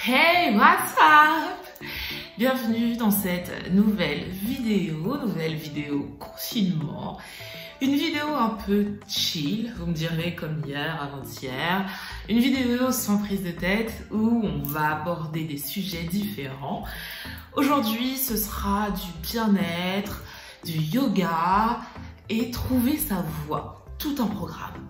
Hey, what's up? Bienvenue dans cette nouvelle vidéo confinement. Une vidéo un peu chill, vous me direz comme hier, avant-hier. Une vidéo sans prise de tête où on va aborder des sujets différents. Aujourd'hui, ce sera du bien-être, du yoga et trouver sa voie, tout un programme.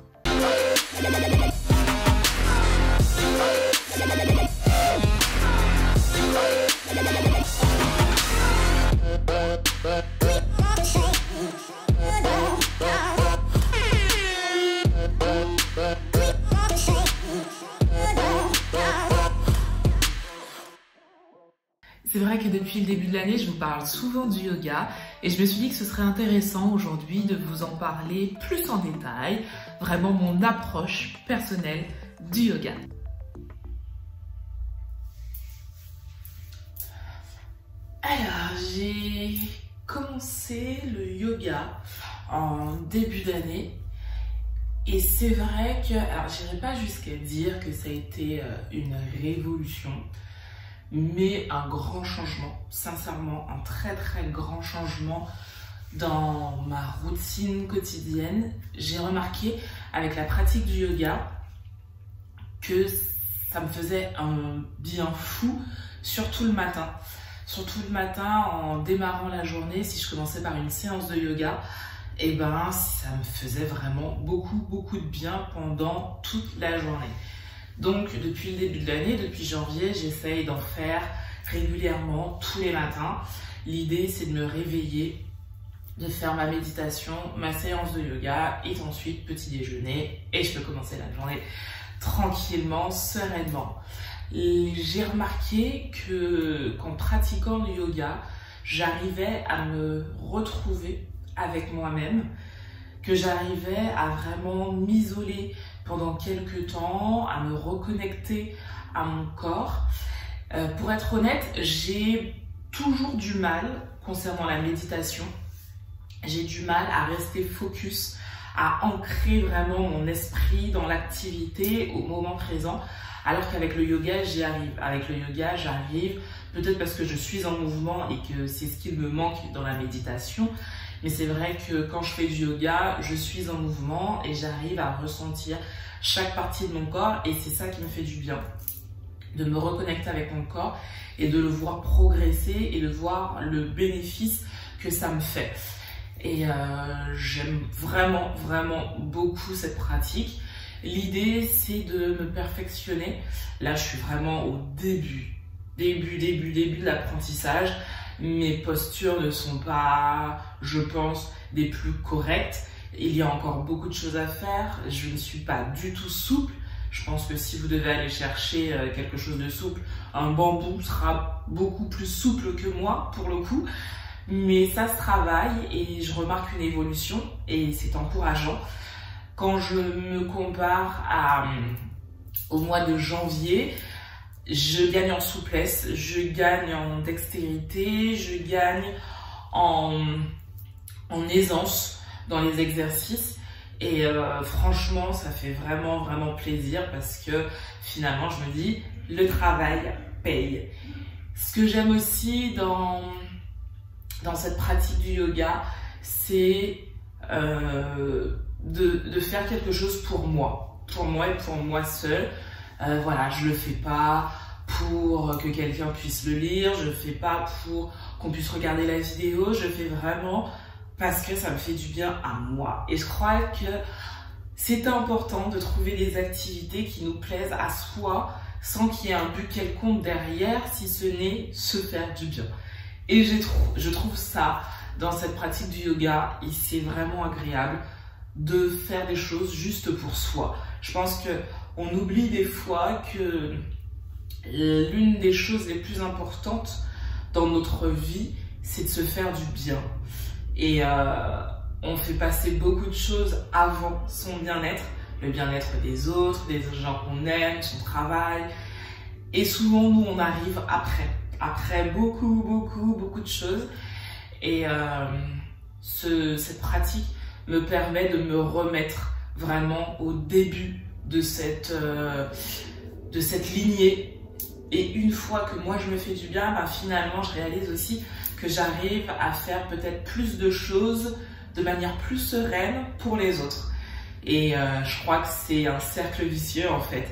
C'est vrai que depuis le début de l'année, je vous parle souvent du yoga et je me suis dit que ce serait intéressant aujourd'hui de vous en parler plus en détail, vraiment mon approche personnelle du yoga. Alors, j'ai commencé le yoga en début d'année et c'est vrai que, alors j'irai pas jusqu'à dire que ça a été une révolution, mais un grand changement, sincèrement un très grand changement dans ma routine quotidienne. J'ai remarqué avec la pratique du yoga que ça me faisait un bien fou, surtout le matin. Surtout le matin, en démarrant la journée, si je commençais par une séance de yoga, et ben ça me faisait vraiment beaucoup de bien pendant toute la journée. Donc depuis le début de l'année, depuis janvier, j'essaye d'en faire régulièrement tous les matins. L'idée c'est de me réveiller, de faire ma méditation, ma séance de yoga et ensuite petit déjeuner et je peux commencer la journée tranquillement, sereinement. J'ai remarqué qu'en pratiquant le yoga, j'arrivais à me retrouver avec moi-même, que j'arrivais à vraiment m'isoler pendant quelques temps, à me reconnecter à mon corps. Pour être honnête, j'ai toujours du mal concernant la méditation. J'ai du mal à rester focus, à ancrer vraiment mon esprit dans l'activité au moment présent, alors qu'avec le yoga, j'y arrive. Avec le yoga, j'arrive, peut-être parce que je suis en mouvement et que c'est ce qui me manque dans la méditation, mais c'est vrai que quand je fais du yoga, je suis en mouvement et j'arrive à ressentir chaque partie de mon corps et c'est ça qui me fait du bien. De me reconnecter avec mon corps et de le voir progresser et de voir le bénéfice que ça me fait. Et j'aime vraiment beaucoup cette pratique. L'idée, c'est de me perfectionner. Là, je suis vraiment au début de l'apprentissage. Mes postures ne sont pas, je pense, des plus correctes. Il y a encore beaucoup de choses à faire. Je ne suis pas du tout souple. Je pense que si vous devez aller chercher quelque chose de souple, un bambou sera beaucoup plus souple que moi, pour le coup. Mais ça se travaille et je remarque une évolution et c'est encourageant. Quand je me compare au mois de janvier, je gagne en souplesse, je gagne en dextérité, je gagne en aisance dans les exercices. Et franchement, ça fait vraiment plaisir parce que finalement, je me dis, le travail paye. Ce que j'aime aussi dans cette pratique du yoga, c'est de faire quelque chose pour moi et pour moi seule. Voilà, je le fais pas pour que quelqu'un puisse le lire, je le fais pas pour qu'on puisse regarder la vidéo, je le fais vraiment parce que ça me fait du bien à moi. Et je crois que c'est important de trouver des activités qui nous plaisent à soi sans qu'il y ait un but quelconque derrière, si ce n'est se faire du bien. Et je trouve ça dans cette pratique du yoga, et c'est vraiment agréable de faire des choses juste pour soi. Je pense qu'on oublie des fois que l'une des choses les plus importantes dans notre vie, c'est de se faire du bien. Et on fait passer beaucoup de choses avant son bien-être, le bien-être des autres, des gens qu'on aime, son travail. Et souvent, nous, on arrive après beaucoup de choses. Et cette pratique me permet de me remettre vraiment au début de cette lignée Et une fois que moi je me fais du bien, bah, finalement je réalise aussi que j'arrive à faire peut-être plus de choses de manière plus sereine pour les autres. Et je crois que c'est un cercle vicieux en fait,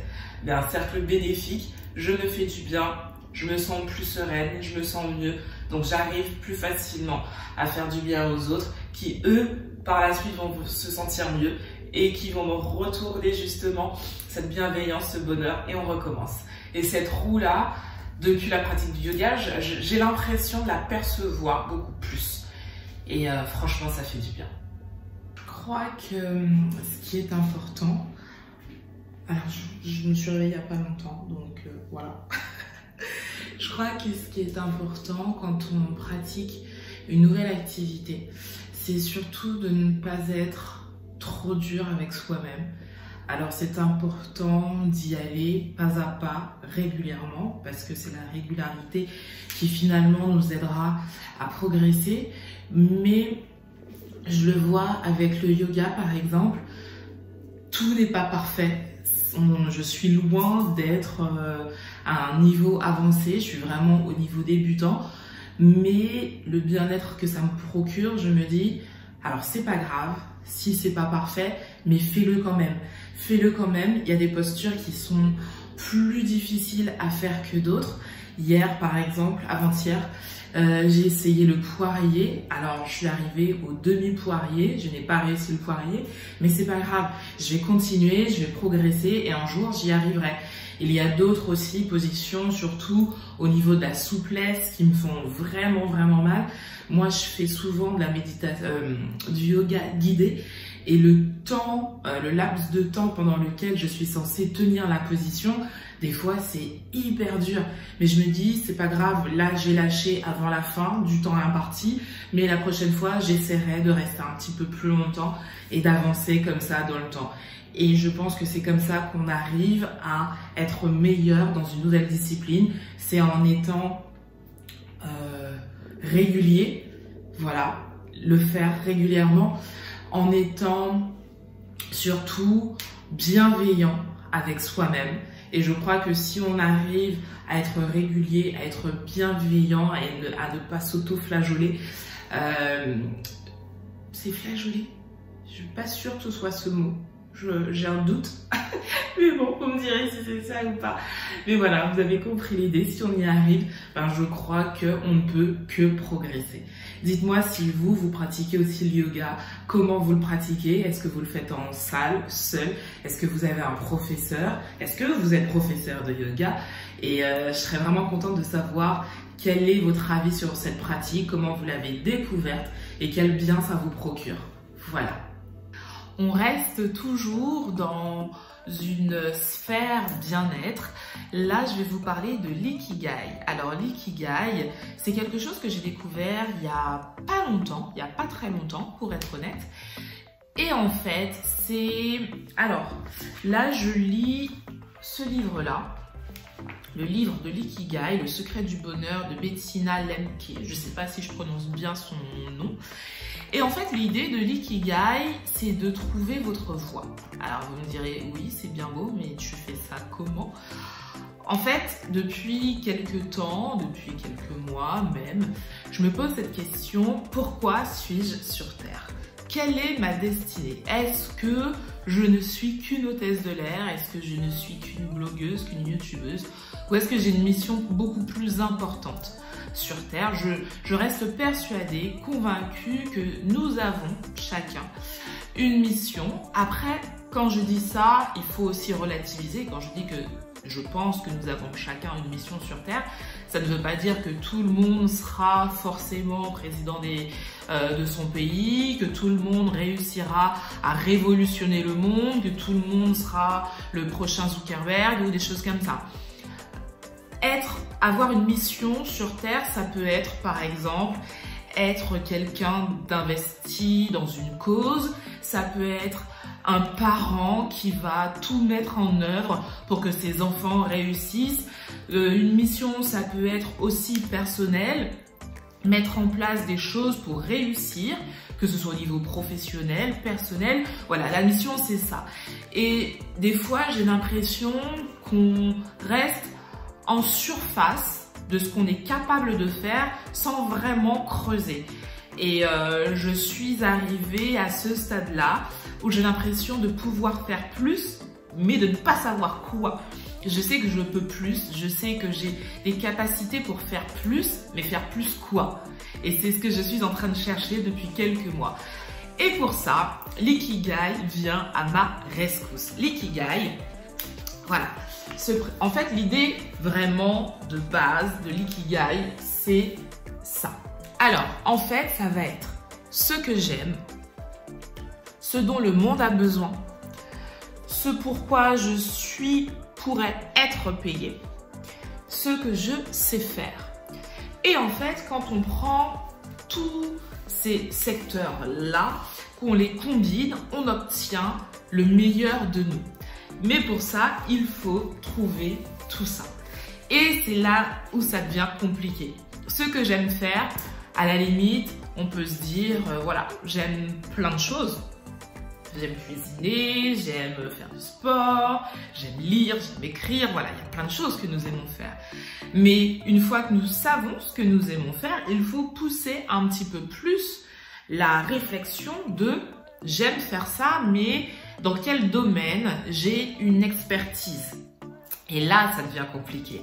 un cercle bénéfique. Je me fais du bien, je me sens plus sereine, je me sens mieux. Donc j'arrive plus facilement à faire du bien aux autres qui eux, par la suite, vont se sentir mieux et qui vont me retourner justement cette bienveillance, ce bonheur et on recommence. Et cette roue-là, depuis la pratique du yoga, j'ai l'impression de la percevoir beaucoup plus. Et franchement, ça fait du bien. Je crois que ce qui est important, alors je me suis réveillée il n'y a pas longtemps, donc voilà. Je crois que ce qui est important quand on pratique une nouvelle activité, c'est surtout de ne pas être trop dur avec soi-même. Alors c'est important d'y aller pas à pas, régulièrement, parce que c'est la régularité qui finalement nous aidera à progresser. Mais je le vois avec le yoga par exemple, tout n'est pas parfait. Je suis loin d'être à un niveau avancé, je suis vraiment au niveau débutant. Mais le bien-être que ça me procure, je me dis, alors c'est pas grave si c'est pas parfait, mais fais-le quand même. Fais-le quand même. Il y a des postures qui sont plus difficiles à faire que d'autres. Hier, par exemple, avant-hier, j'ai essayé le poirier. Alors, je suis arrivée au demi-poirier. Je n'ai pas réussi le poirier, mais c'est pas grave. Je vais continuer, je vais progresser et un jour, j'y arriverai. Il y a d'autres aussi positions, surtout au niveau de la souplesse, qui me font vraiment, vraiment mal. Moi, je fais souvent de la méditation, du yoga guidé. Et le temps, le laps de temps pendant lequel je suis censée tenir la position, des fois c'est hyper dur. Mais je me dis, c'est pas grave, là j'ai lâché avant la fin du temps imparti, mais la prochaine fois j'essaierai de rester un petit peu plus longtemps et d'avancer comme ça dans le temps. Et je pense que c'est comme ça qu'on arrive à être meilleur dans une nouvelle discipline. C'est en étant régulier, voilà, le faire régulièrement, en étant surtout bienveillant avec soi-même. Et je crois que si on arrive à être régulier, à être bienveillant, à ne pas s'auto-flageoler, c'est flageoler? Je suis pas sûre que ce soit ce mot. J'ai un doute. Mais bon, vous me direz si c'est ça ou pas. Mais voilà, vous avez compris l'idée. Si on y arrive, ben je crois qu'on ne peut que progresser. Dites-moi si vous pratiquez aussi le yoga. Comment vous le pratiquez? Est-ce que vous le faites en salle, seul? Est-ce que vous avez un professeur? Est-ce que vous êtes professeur de yoga? Et je serais vraiment contente de savoir quel est votre avis sur cette pratique, comment vous l'avez découverte et quel bien ça vous procure. Voilà. On reste toujours dans une sphère bien-être. Là, je vais vous parler de l'ikigai. Alors, l'ikigai, c'est quelque chose que j'ai découvert il y a pas longtemps, il n'y a pas très longtemps, pour être honnête. Et en fait, c'est... Alors, là, je lis ce livre-là. Le livre de l'ikigai, Le secret du bonheur de Bettina Lemke. Je ne sais pas si je prononce bien son nom. Et en fait, l'idée de l'ikigai, c'est de trouver votre voie. Alors, vous me direz, oui, c'est bien beau, mais tu fais ça comment? En fait, depuis quelques temps, depuis quelques mois même, je me pose cette question, pourquoi suis-je sur Terre? Quelle est ma destinée? Est-ce que je ne suis qu'une hôtesse de l'air? Est-ce que je ne suis qu'une blogueuse, qu'une youtubeuse? Ou est-ce que j'ai une mission beaucoup plus importante sur Terre? Je reste persuadée, convaincue que nous avons chacun une mission. Après, quand je dis ça, il faut aussi relativiser. Quand je dis que je pense que nous avons chacun une mission sur Terre, ça ne veut pas dire que tout le monde sera forcément président de son pays, que tout le monde réussira à révolutionner le monde, que tout le monde sera le prochain Zuckerberg ou des choses comme ça. Avoir une mission sur Terre, ça peut être par exemple être quelqu'un d'investi dans une cause, ça peut être un parent qui va tout mettre en œuvre pour que ses enfants réussissent. Une mission, ça peut être aussi personnel, mettre en place des choses pour réussir, que ce soit au niveau professionnel, personnel. Voilà, la mission, c'est ça. Et des fois, j'ai l'impression qu'on reste en surface de ce qu'on est capable de faire sans vraiment creuser. Et je suis arrivée à ce stade-là où j'ai l'impression de pouvoir faire plus, mais de ne pas savoir quoi. Je sais que je peux plus, je sais que j'ai des capacités pour faire plus, mais faire plus quoi? Et c'est ce que je suis en train de chercher depuis quelques mois. Et pour ça, l'ikigai vient à ma rescousse. L'ikigai, voilà. En fait, l'idée vraiment de base de l'ikigai, c'est ça. Alors, en fait, ça va être ce que j'aime, ce dont le monde a besoin, ce pourquoi je pourrais être payé, ce que je sais faire. Et en fait, quand on prend tous ces secteurs-là, qu'on les combine, on obtient le meilleur de nous. Mais pour ça, il faut trouver tout ça. Et c'est là où ça devient compliqué. Ce que j'aime faire, à la limite, on peut se dire, voilà, j'aime plein de choses. J'aime cuisiner, j'aime faire du sport, j'aime lire, j'aime écrire, voilà, il y a plein de choses que nous aimons faire. Mais une fois que nous savons ce que nous aimons faire, il faut pousser un petit peu plus la réflexion de j'aime faire ça, mais dans quel domaine j'ai une expertise? Et là, ça devient compliqué.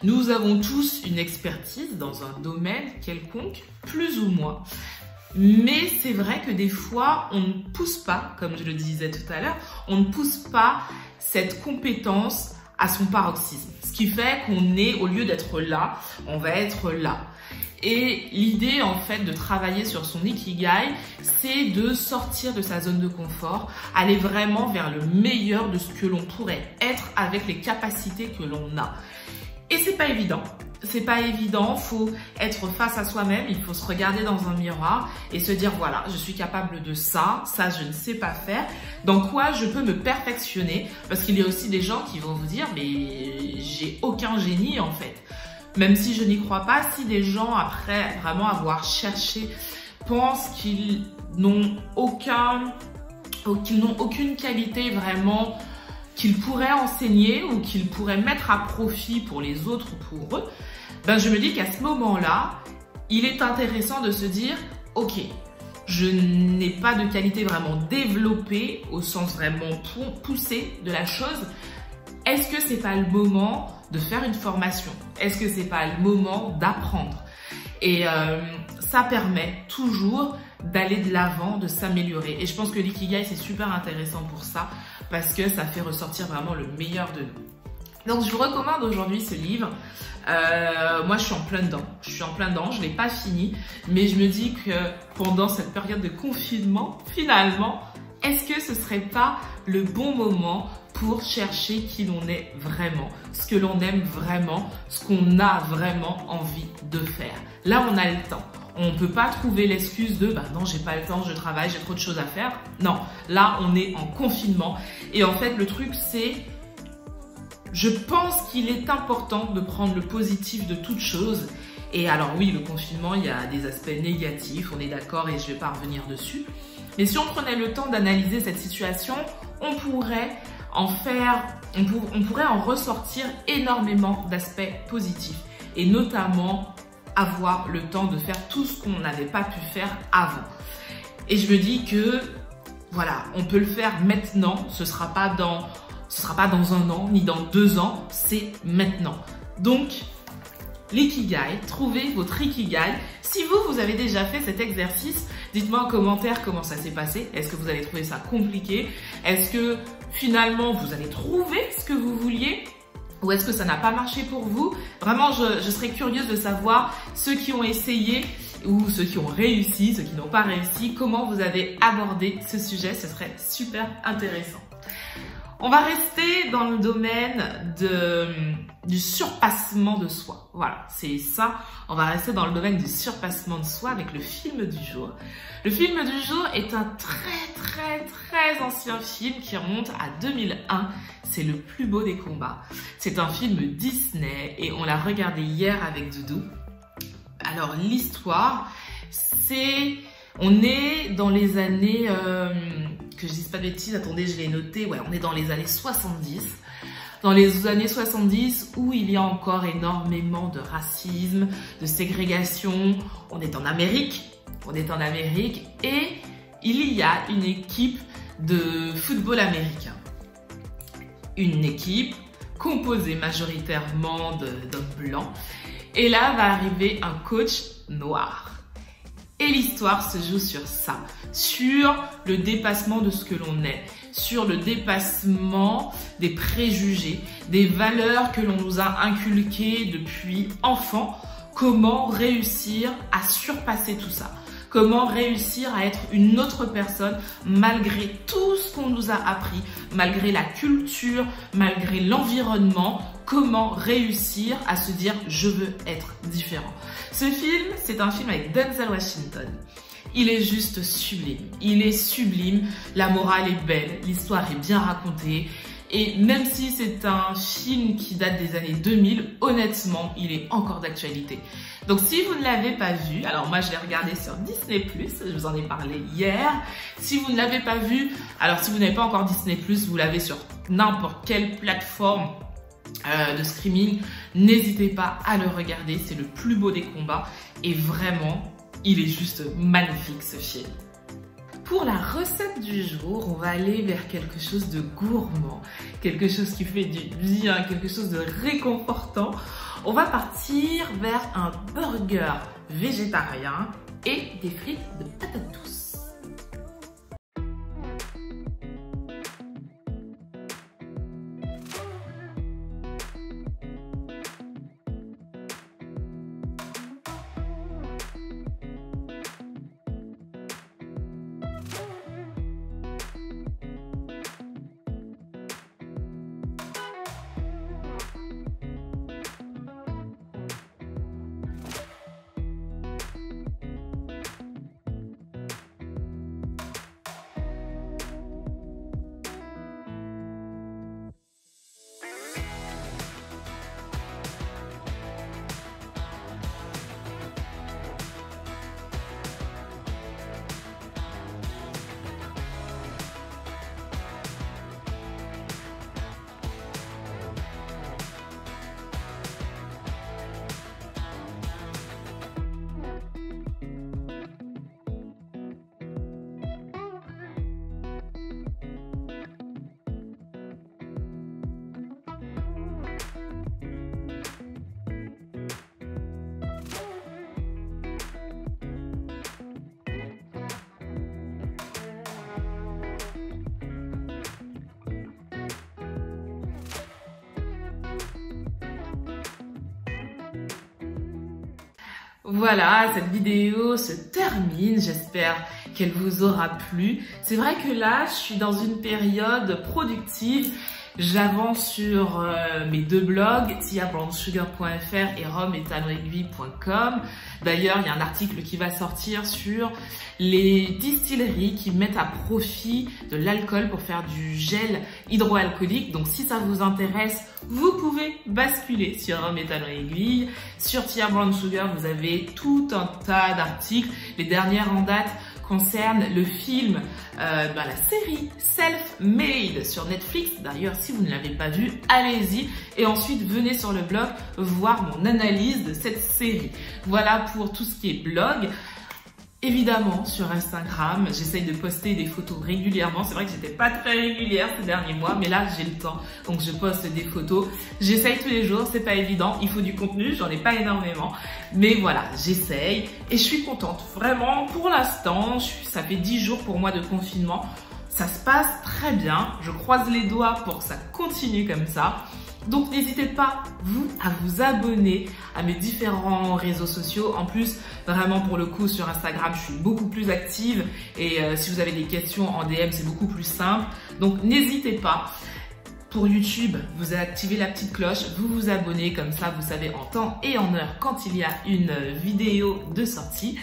Nous avons tous une expertise dans un domaine quelconque, plus ou moins. Mais c'est vrai que des fois, on ne pousse pas, comme je le disais tout à l'heure, on ne pousse pas cette compétence à son paroxysme. Ce qui fait qu'on est, au lieu d'être là, on va être là. Et l'idée, en fait, de travailler sur son ikigai, c'est de sortir de sa zone de confort, aller vraiment vers le meilleur de ce que l'on pourrait être avec les capacités que l'on a. Et c'est pas évident. C'est pas évident, faut être face à soi-même, il faut se regarder dans un miroir et se dire voilà, je suis capable de ça, ça je ne sais pas faire, dans quoi je peux me perfectionner, parce qu'il y a aussi des gens qui vont vous dire mais j'ai aucun génie en fait. Même si je n'y crois pas, si des gens après vraiment avoir cherché pensent qu'ils n'ont aucune qualité vraiment qu'ils pourraient enseigner ou qu'ils pourraient mettre à profit pour les autres ou pour eux, ben je me dis qu'à ce moment-là, il est intéressant de se dire ok, je n'ai pas de qualité vraiment développée au sens vraiment poussé de la chose. Est-ce que c'est pas le moment de faire une formation? Est-ce que c'est pas le moment d'apprendre? Et ça permet toujours d'aller de l'avant, de s'améliorer. Et je pense que l'ikigai, c'est super intéressant pour ça, parce que ça fait ressortir vraiment le meilleur de nous. Donc je vous recommande aujourd'hui ce livre. Moi je suis en plein dedans, je l'ai pas fini, mais je me dis que pendant cette période de confinement, finalement, est-ce que ce serait pas le bon moment pour chercher qui l'on est vraiment, ce que l'on aime vraiment, ce qu'on a vraiment envie de faire. Là, on a le temps. On ne peut pas trouver l'excuse de bah non, j'ai pas le temps, je travaille, j'ai trop de choses à faire. Non, là, on est en confinement. Et en fait, le truc, c'est je pense qu'il est important de prendre le positif de toute chose. Et alors oui, le confinement, il y a des aspects négatifs, on est d'accord et je vais pas revenir dessus. Mais si on prenait le temps d'analyser cette situation, on pourrait en ressortir énormément d'aspects positifs. Et notamment, avoir le temps de faire tout ce qu'on n'avait pas pu faire avant. Et je me dis que, voilà, on peut le faire maintenant. Ce sera pas dans un an, ni dans 2 ans, c'est maintenant. Donc, l'ikigai, trouvez votre ikigai. Si vous avez déjà fait cet exercice, dites-moi en commentaire comment ça s'est passé. Est-ce que vous avez trouvé ça compliqué? Est-ce que finalement vous avez trouvé ce que vous vouliez? Ou est-ce que ça n'a pas marché pour vous? Vraiment, je serais curieuse de savoir ceux qui ont essayé ou ceux qui ont réussi, ceux qui n'ont pas réussi, comment vous avez abordé ce sujet. Ce serait super intéressant. On va rester dans le domaine du surpassement de soi. Voilà, c'est ça. On va rester dans le domaine du surpassement de soi avec le film du jour. Le film du jour est un très ancien film qui remonte à 2001. C'est Le plus beau des combats. C'est un film Disney et on l'a regardé hier avec Doudou. Alors l'histoire, c'est... On est dans les années... que je dise pas de bêtises, attendez, je l'ai noté. Ouais, on est dans les années 70. dans les années 70 où il y a encore énormément de racisme, de ségrégation. On est en Amérique et il y a une équipe de football américain. Une équipe composée majoritairement d'hommes blancs. Et là va arriver un coach noir. Et l'histoire se joue sur ça, sur le dépassement de ce que l'on est, sur le dépassement des préjugés, des valeurs que l'on nous a inculquées depuis enfant. Comment réussir à surpasser tout ça? Comment réussir à être une autre personne malgré tout ce qu'on nous a appris, malgré la culture, malgré l'environnement? Comment réussir à se dire « je veux être différent ». Ce film, c'est un film avec Denzel Washington. Il est juste sublime. Il est sublime. La morale est belle. L'histoire est bien racontée. Et même si c'est un film qui date des années 2000, honnêtement, il est encore d'actualité. Donc si vous ne l'avez pas vu, alors moi je l'ai regardé sur Disney+, je vous en ai parlé hier. Si vous ne l'avez pas vu, alors si vous n'avez pas encore Disney+, vous l'avez sur n'importe quelle plateforme de streaming, n'hésitez pas à le regarder. C'est le plus beau des combats et vraiment, il est juste magnifique ce film. Pour la recette du jour, on va aller vers quelque chose de gourmand, quelque chose qui fait du bien, quelque chose de réconfortant. On va partir vers un burger végétarien et des frites de patates douces. Voilà, cette vidéo se termine, j'espère qu'elle vous aura plu. C'est vrai que là, je suis dans une période productive. J'avance sur mes deux blogs, tiabrownssugar.fr et rhum-et-talon-aiguille.com. D'ailleurs, il y a un article qui va sortir sur les distilleries qui mettent à profit de l'alcool pour faire du gel hydroalcoolique. Donc, si ça vous intéresse, vous pouvez basculer sur rhum-et-talon-aiguille. Sur Tia Brown Sugar, vous avez tout un tas d'articles. Les dernières en date concerne le film, la série Self-Made sur Netflix. D'ailleurs, si vous ne l'avez pas vu, allez-y. Et ensuite, venez sur le blog voir mon analyse de cette série. Voilà pour tout ce qui est blog. Évidemment, sur Instagram, j'essaye de poster des photos régulièrement. C'est vrai que j'étais pas très régulière ces derniers mois, mais là, j'ai le temps. Donc, je poste des photos. J'essaye tous les jours, c'est pas évident. Il faut du contenu, j'en ai pas énormément. Mais voilà, j'essaye et je suis contente. Vraiment, pour l'instant, ça fait 10 jours pour moi de confinement. Ça se passe très bien. Je croise les doigts pour que ça continue comme ça. Donc n'hésitez pas, à vous abonner à mes différents réseaux sociaux. En plus, vraiment pour le coup, sur Instagram, je suis beaucoup plus active. Et si vous avez des questions en DM, c'est beaucoup plus simple. Donc n'hésitez pas. Pour YouTube, vous activez la petite cloche, vous vous abonnez. Comme ça, vous savez en temps et en heure quand il y a une vidéo de sortie.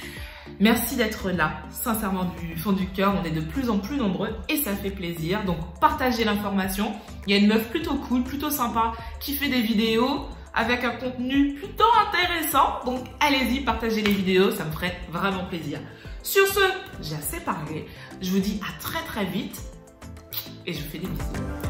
Merci d'être là, sincèrement du fond du cœur, on est de plus en plus nombreux et ça fait plaisir. Donc partagez l'information. Il y a une meuf plutôt cool, plutôt sympa qui fait des vidéos avec un contenu plutôt intéressant. Donc allez-y, partagez les vidéos, ça me ferait vraiment plaisir. Sur ce, j'ai assez parlé. Je vous dis à très très vite et je vous fais des bisous.